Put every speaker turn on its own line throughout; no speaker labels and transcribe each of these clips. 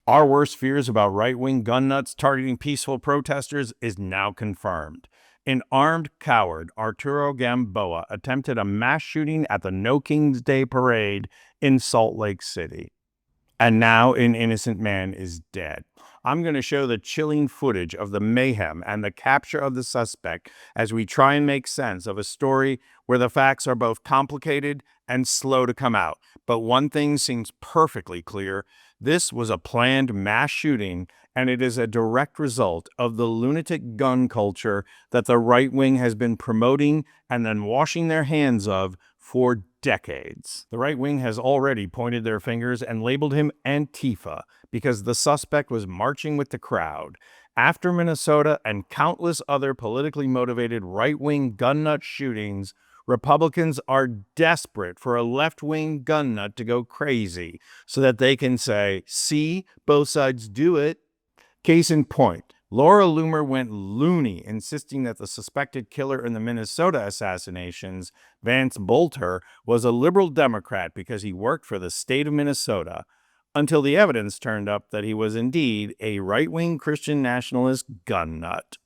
Our worst fears about right-wing gun nuts targeting peaceful protesters is now confirmed. An armed coward, Arturo Gamboa, attempted a mass shooting at the No King's Day parade in Salt Lake City. And now an innocent man is dead. I'm going to show the chilling footage of the mayhem and the capture of the suspect as we try and make sense of a story where the facts are both complicated and slow to come out. But one thing seems perfectly clear. This was a planned mass shooting, and it is a direct result of the lunatic gun culture that the right wing has been promoting and then washing their hands of for decades. The right wing has already pointed their fingers and labeled him Antifa because the suspect was marching with the crowd. After Minnesota and countless other politically motivated right-wing gun nut shootings, Republicans are desperate for a left-wing gun nut to go crazy so that they can say, see, both sides do it. Case in point, Laura Loomer went loony, insisting that the suspected killer in the Minnesota assassinations, Vance Bolter, was a liberal Democrat because he worked for the state of Minnesota, until the evidence turned up that he was indeed a right-wing Christian nationalist gun nut.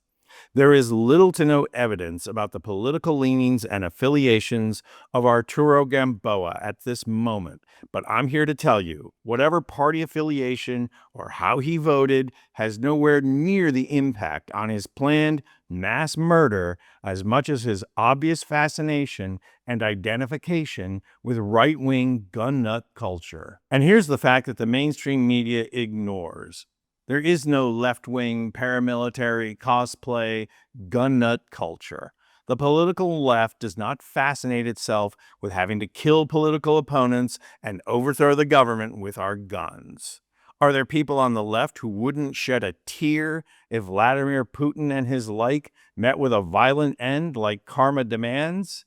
There is little to no evidence about the political leanings and affiliations of Arturo Gamboa at this moment, but I'm here to tell you, whatever party affiliation or how he voted has nowhere near the impact on his planned mass murder as much as his obvious fascination and identification with right-wing gun nut culture. And here's the fact that the mainstream media ignores. There is no left-wing, paramilitary, cosplay, gun nut culture. The political left does not fascinate itself with having to kill political opponents and overthrow the government with our guns. Are there people on the left who wouldn't shed a tear if Vladimir Putin and his like met with a violent end like karma demands?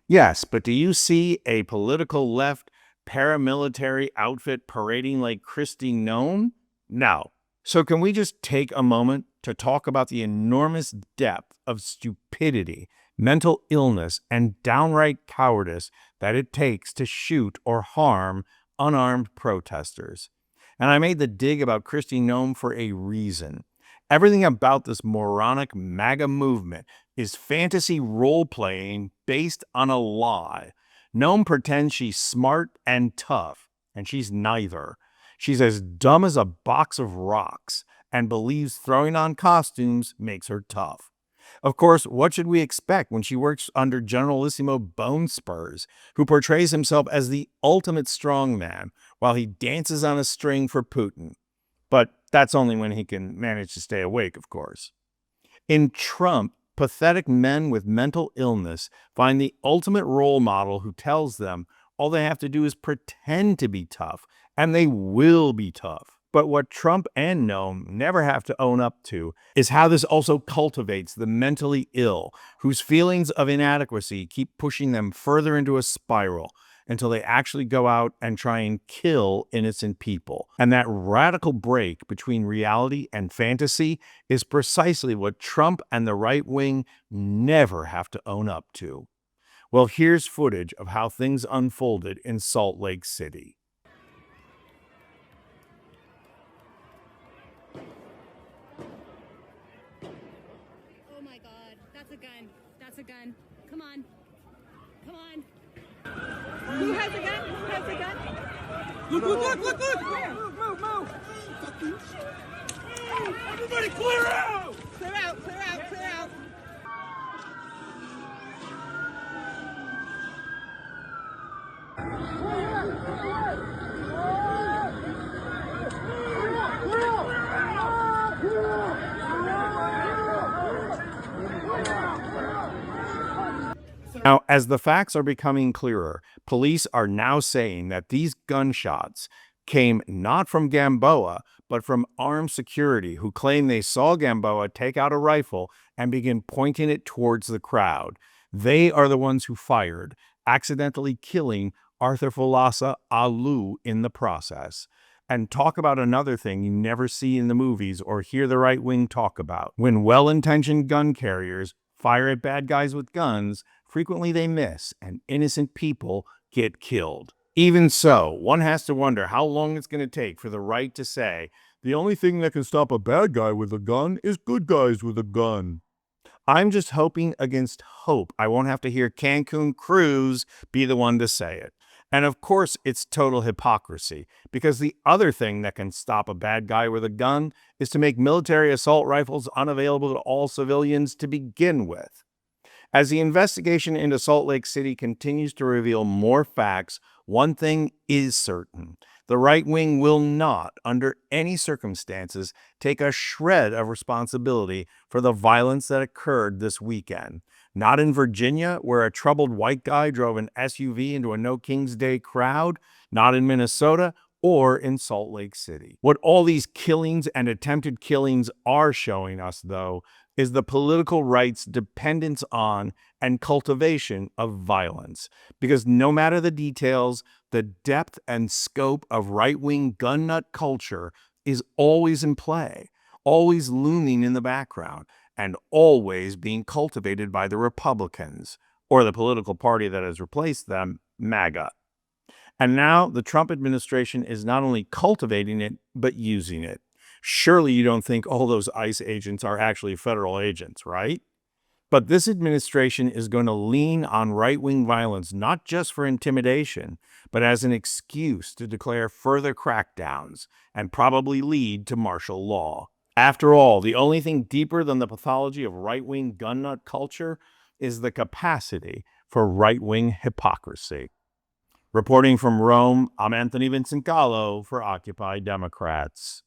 Yes, but do you see a political left paramilitary outfit parading like Kristi Noem? No. So can we just take a moment to talk about the enormous depth of stupidity, mental illness, and downright cowardice that it takes to shoot or harm unarmed protesters? And I made the dig about Kristi Noem for a reason. Everything about this moronic MAGA movement is fantasy role-playing based on a lie. Noem pretends she's smart and tough, and she's neither. She's as dumb as a box of rocks and believes throwing on costumes makes her tough. Of course, what should we expect when she works under Generalissimo Bone Spurs, who portrays himself as the ultimate strongman while he dances on a string for Putin? But that's only when he can manage to stay awake, of course. In Trump, pathetic men with mental illness find the ultimate role model who tells them all they have to do is pretend to be tough, and they will be tough. But what Trump and Noem never have to own up to is how this also cultivates the mentally ill, whose feelings of inadequacy keep pushing them further into a spiral until they actually go out and try and kill innocent people. And that radical break between reality and fantasy is precisely what Trump and the right wing never have to own up to. Well, here's footage of how things unfolded in Salt Lake City.
Oh my God, that's a gun. That's a gun. Come on. Come on. Who has a gun? Who has a gun?
Look! Move! Everybody clear out!
Clear out, clear out, clear out.
Now, as the facts are becoming clearer, police are now saying that these gunshots came not from Gamboa, but from armed security who claim they saw Gamboa take out a rifle and begin pointing it towards the crowd. They are the ones who fired, accidentally killing Arthur Folasa Alu in the process. And talk about another thing you never see in the movies or hear the right wing talk about. When well-intentioned gun carriers fire at bad guys with guns, frequently they miss and innocent people get killed. Even so, one has to wonder how long it's going to take for the right to say
The only thing that can stop a bad guy with a gun is good guys with a gun.
I'm just hoping against hope I won't have to hear Cancun Cruz be the one to say it. And of course, it's total hypocrisy, because the other thing that can stop a bad guy with a gun is to make military assault rifles unavailable to all civilians to begin with. As the investigation into Salt Lake City continues to reveal more facts, one thing is certain. The right wing will not, under any circumstances, take a shred of responsibility for the violence that occurred this weekend. Not in Virginia, where a troubled white guy drove an SUV into a No King's Day crowd. Not in Minnesota, or in Salt Lake City. What all these killings and attempted killings are showing us, though, is the political right's dependence on and cultivation of violence. Because no matter the details, the depth and scope of right-wing gun nut culture is always in play, always looming in the background, and always being cultivated by the Republicans, or the political party that has replaced them, MAGA. And now the Trump administration is not only cultivating it, but using it. Surely you don't think all those ICE agents are actually federal agents, right? But this administration is going to lean on right-wing violence not just for intimidation, but as an excuse to declare further crackdowns and probably lead to martial law. After all, the only thing deeper than the pathology of right-wing gun nut culture is the capacity for right-wing hypocrisy. Reporting from Rome, I'm Anthony Vincent Gallo for Occupy Democrats.